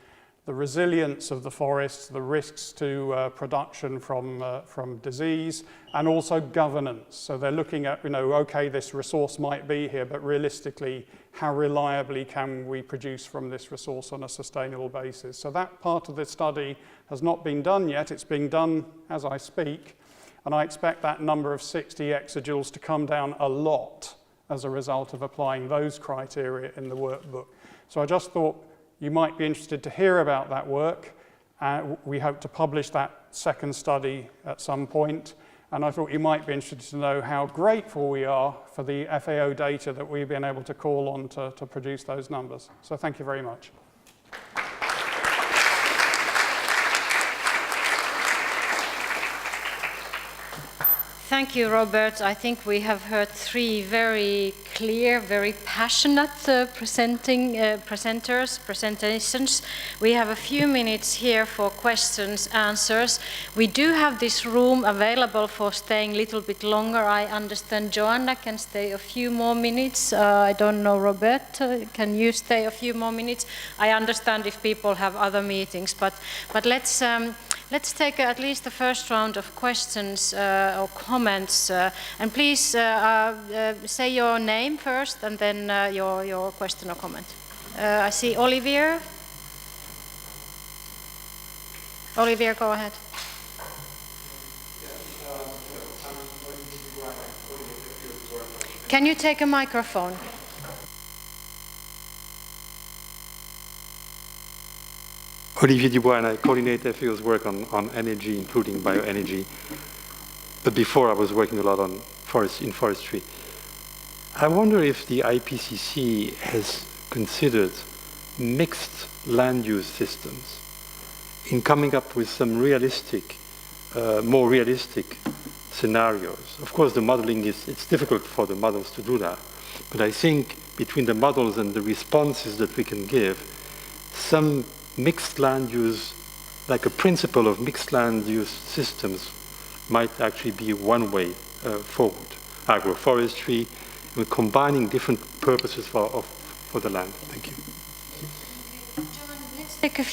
the resilience of the forests, the risks to production from disease, and also governance. So they're looking at, okay, this resource might be here, but realistically, how reliably can we produce from this resource on a sustainable basis? So that part of the study has not been done yet. It's being done as I speak, and I expect that number of 60 exajoules to come down a lot as a result of applying those criteria in the workbook. So I just thought you might be interested to hear about that work. We hope to publish that second study at some point. And I thought you might be interested to know how grateful we are for the FAO data that we've been able to call on to produce those numbers. So thank you very much. Thank you, Robert. I think we have heard three very clear, very passionate presentations. We have a few minutes here for questions, answers. We do have this room available for staying a little bit longer. I understand Joanna can stay a few more minutes. I don't know, Robert, can you stay a few more minutes? I understand if people have other meetings, but let's take at least the first round of questions or comments. And please say your name first and then your question or comment. I see Olivier. Olivier, go ahead. Can you take a microphone? Olivier Dubois, and I coordinate FAO's work on energy, including bioenergy. But before, I was working a lot on forestry. I wonder if the IPCC has considered mixed land use systems in coming up with some realistic, more realistic scenarios. Of course, the modeling it's difficult for the models to do that. But I think between the models and the responses that we can give, some mixed land use, like a principle of mixed land use systems, might actually be one way forward. Agroforestry, combining different purposes for the land. Thank you. Let's take a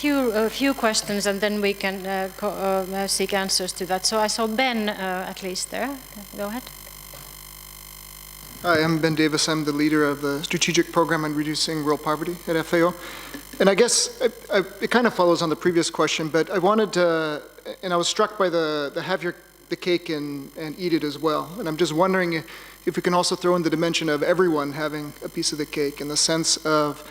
few questions and then we can seek answers to that. So I saw Ben at least there. Go ahead. Hi, I'm Ben Davis. I'm the leader of the Strategic Program on Reducing Rural Poverty at FAO. And I guess it kind of follows on the previous question, but I wanted to, and I was struck by the have the cake and eat it as well. And I'm just wondering if we can also throw in the dimension of everyone having a piece of the cake in the sense of,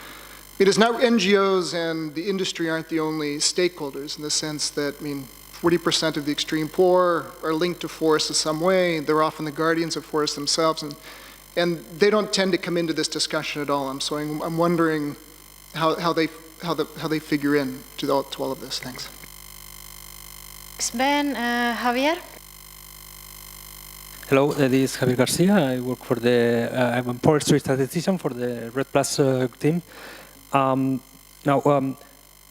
it is now NGOs and the industry aren't the only stakeholders in the sense that, 40% of the extreme poor are linked to forests in some way. They're often the guardians of forests themselves, and they don't tend to come into this discussion at all. So I'm wondering how they figure in to all of this. Thanks. Thanks, Ben. Javier? Hello, this is Javier Garcia. I work for I'm a forestry statistician for the Red Plus team.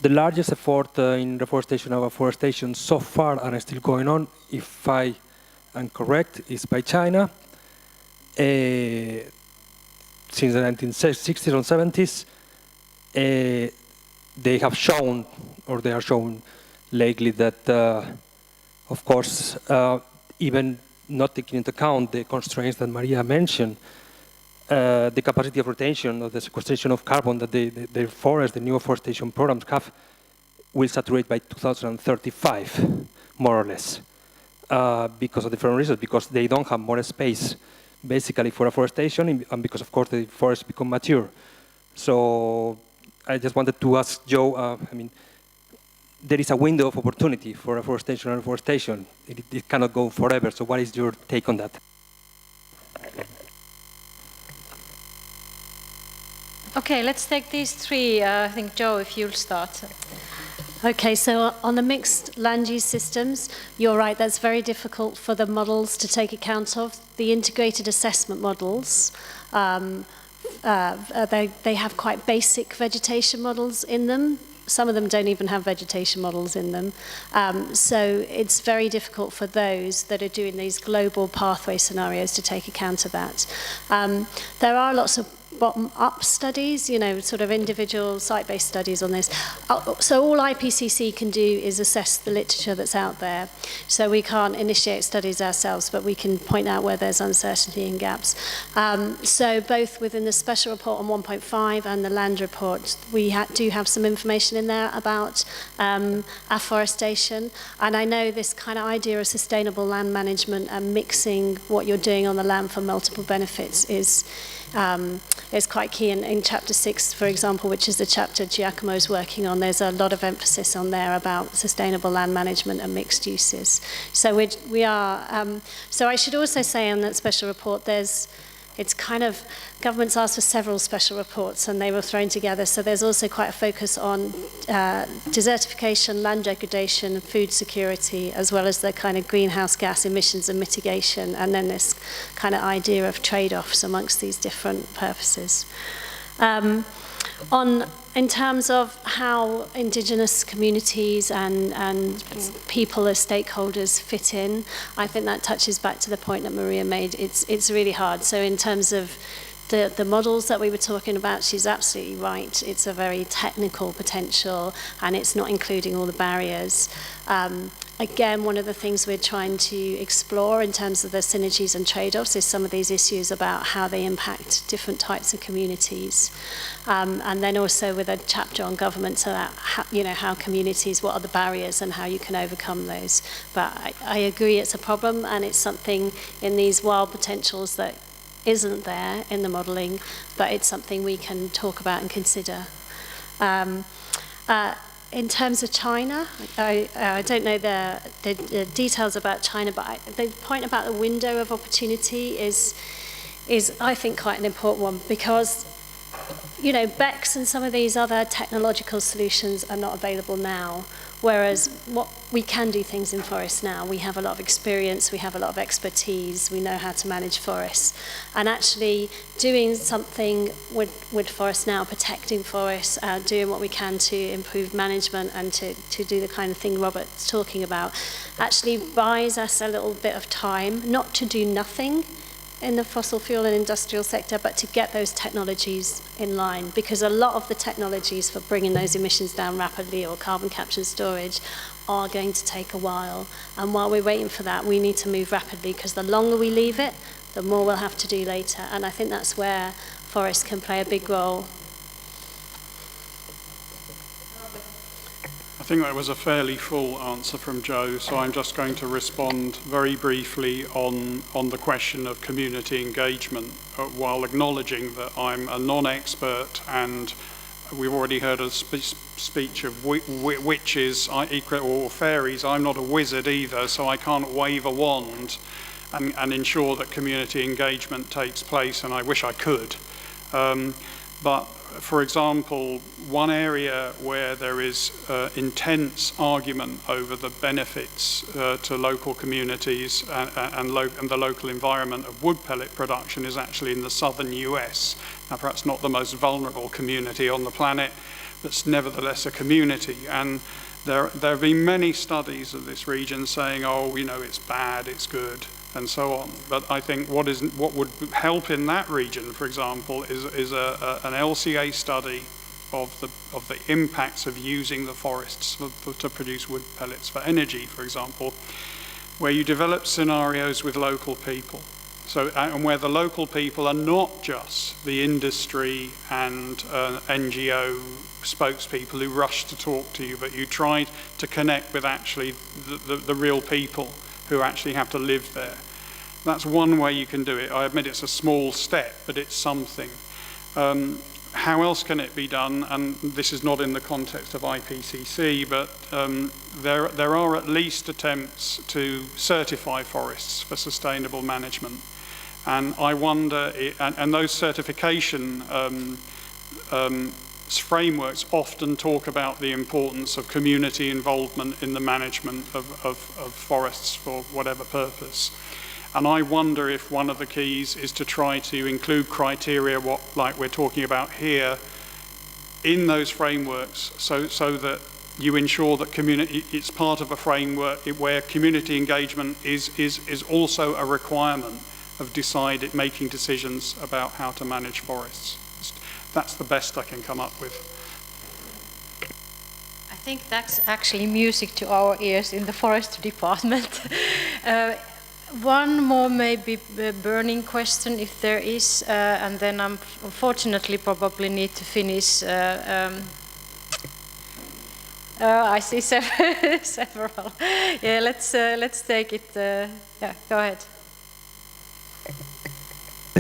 The largest effort in reforestation and afforestation so far and still going on, if I am correct, is by China. Since the 1960s and 70s, they have shown, or they are shown lately, that, of course, even not taking into account the constraints that Maria mentioned, the capacity of retention of the sequestration of carbon that the forest, the new afforestation programs have, will saturate by 2035, more or less, because of different reasons, because they don't have more space, basically, for afforestation, and because, of course, the forests become mature. So I just wanted to ask Joe, there is a window of opportunity for afforestation and reforestation. It cannot go forever, so what is your take on that? Okay, let's take these three. I think, Joe, if you'll start. Okay, so on the mixed land use systems, you're right, that's very difficult for the models to take account of. The integrated assessment models, they have quite basic vegetation models in them. Some of them don't even have vegetation models in them. So it's very difficult for those that are doing these global pathway scenarios to take account of that. There are lots of bottom-up studies, sort of individual site-based studies on this. So all IPCC can do is assess the literature that's out there. So we can't initiate studies ourselves, but we can point out where there's uncertainty and gaps. So both within the special report on 1.5 and the land report, we do have some information in there about afforestation. And I know this kind of idea of sustainable land management and mixing what you're doing on the land for multiple benefits is quite key. In Chapter 6, for example, which is the chapter Giacomo's working on, there's a lot of emphasis on there about sustainable land management and mixed uses. So we are. So I should also say on that special report, it's it's kind of, governments asked for several special reports and they were thrown together. So there's also quite a focus on desertification, land degradation, food security, as well as the kind of greenhouse gas emissions and mitigation, and then this kind of idea of trade-offs amongst these different purposes. In terms of how Indigenous communities and people as stakeholders fit in, I think that touches back to the point that Maria made. It's really hard. So in terms of the models that we were talking about, she's absolutely right. It's a very technical potential, and it's not including all the barriers. Again, one of the things we're trying to explore in terms of the synergies and trade-offs is some of these issues about how they impact different types of communities. And then also with a chapter on government, so that, how communities, what are the barriers and how you can overcome those. But I agree it's a problem, and it's something in these wild potentials that isn't there in the modelling, but it's something we can talk about and consider. In terms of China, I don't know the details about China, but the point about the window of opportunity is I think quite an important one, because BECCS and some of these other technological solutions are not available now, whereas what we can do things in forests now. We have a lot of experience, we have a lot of expertise, we know how to manage forests. And actually doing something with forests now, protecting forests, doing what we can to improve management and to do the kind of thing Robert's talking about, actually buys us a little bit of time, not to do nothing in the fossil fuel and industrial sector, but to get those technologies in line, because a lot of the technologies for bringing those emissions down rapidly, or carbon capture and storage, are going to take a while. And while we're waiting for that, we need to move rapidly, because the longer we leave it, the more we'll have to do later. And I think that's where forests can play a big role. I think that was a fairly full answer from Joe, so I'm just going to respond very briefly on the question of community engagement, while acknowledging that I'm a non-expert, and we've already heard a speech of witches or fairies. I'm not a wizard either, so I can't wave a wand and ensure that community engagement takes place, and I wish I could. But for example, one area where there is intense argument over the benefits to local communities and the local environment of wood pellet production is actually in the southern US. Now, perhaps not the most vulnerable community on the planet, but nevertheless a community. And there have been many studies of this region saying, oh, it's bad, it's good, and so on. But I think what would help in that region, for example, is an LCA study of the impacts of using the forests to produce wood pellets for energy, for example, where you develop scenarios with local people. So, and where the local people are not just the industry and NGO spokespeople who rush to talk to you, but you try to connect with actually the real people who actually have to live there. That's one way you can do it. I admit it's a small step, but it's something. How else can it be done? And this is not in the context of IPCC, but there are at least attempts to certify forests for sustainable management. And I wonder, and those certification frameworks often talk about the importance of community involvement in the management of forests for whatever purpose. And I wonder if one of the keys is to try to include criteria, like we're talking about here, in those frameworks, so that you ensure that it's part of a framework where community engagement is also a requirement of making decisions about how to manage forests. That's the best I can come up with. I think that's actually music to our ears in the forestry department. One more maybe burning question, if there is, and then I unfortunately probably need to finish. I see several. Yeah, let's take it. Yeah, go ahead.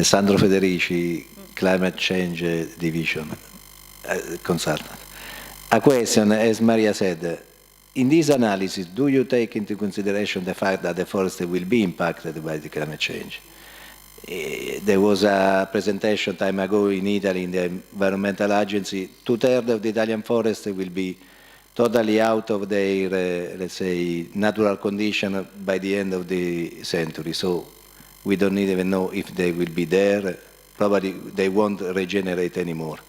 Sandro Federici, Climate Change Division consultant. A question, as Maria said, in this analysis, do you take into consideration the fact that the forest will be impacted by the climate change? There was a presentation time ago in Italy in the Environmental Agency. 2/3 of the Italian forest will be totally out of their, let's say, natural condition by the end of the century. So we don't even know if they will be there. Probably they won't regenerate anymore.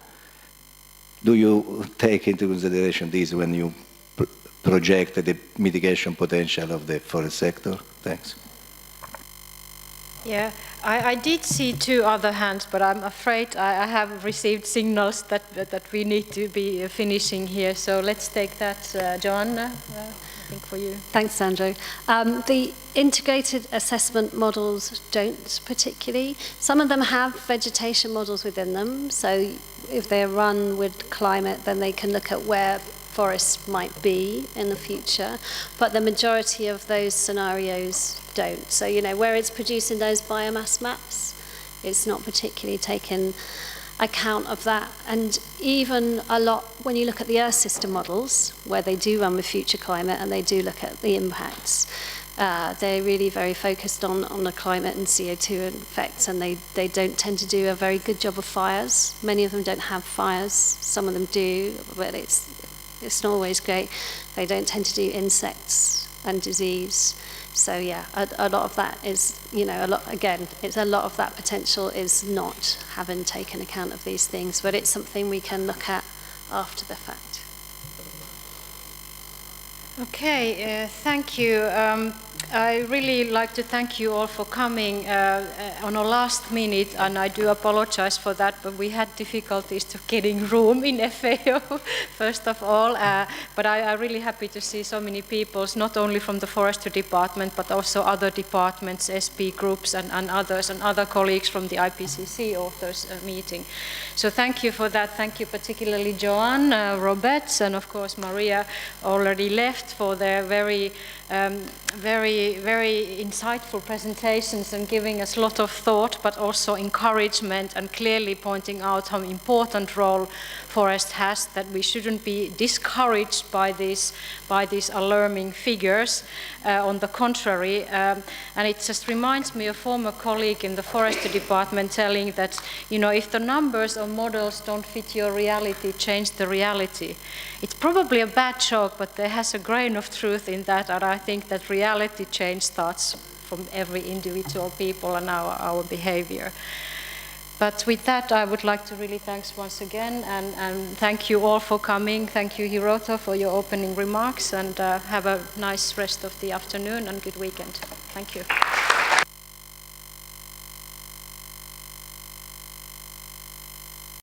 Do you take into consideration this when you project the mitigation potential of the forest sector? Thanks. Yeah, I did see two other hands, but I'm afraid I have received signals that we need to be finishing here. So let's take that, Joanna, I think for you. Thanks, Sandro. The integrated assessment models don't particularly. Some of them have vegetation models within them. So if they're run with climate, then they can look at where forests might be in the future, but the majority of those scenarios don't. So, you know, where it's producing those biomass maps, it's not particularly taken account of that. And even a lot, when you look at the Earth system models, where they do run with future climate and they do look at the impacts, they're really very focused on the climate and CO2 effects, and they don't tend to do a very good job of fires. Many of them don't have fires, some of them do, but it's not always great. They don't tend to do insects and disease. So yeah, a lot of that is, you know, it's a lot of that potential is not having taken account of these things, but it's something we can look at after the fact. Okay, thank you. I really like to thank you all for coming on a last minute, and I do apologize for that, but we had difficulties to getting room in FAO, first of all. But I'm really happy to see so many people, not only from the Forestry Department, but also other departments, SP groups and others, and other colleagues from the IPCC authors meeting. So thank you for that. Thank you particularly Joanne, Robert, and of course Maria already left for their very insightful presentations and giving us a lot of thought, but also encouragement, and clearly pointing out how important role forest has, that we shouldn't be discouraged by these alarming figures. On the contrary, and it just reminds me of a former colleague in the Forestry Department telling that, you know, if the numbers or models don't fit your reality, change the reality. It's probably a bad joke, but there has a grain of truth in that, and I think that reality change starts from every individual people and our behavior. But with that, I would like to really thanks once again, and thank you all for coming. Thank you, Hiroto, for your opening remarks, and have a nice rest of the afternoon and good weekend. Thank you.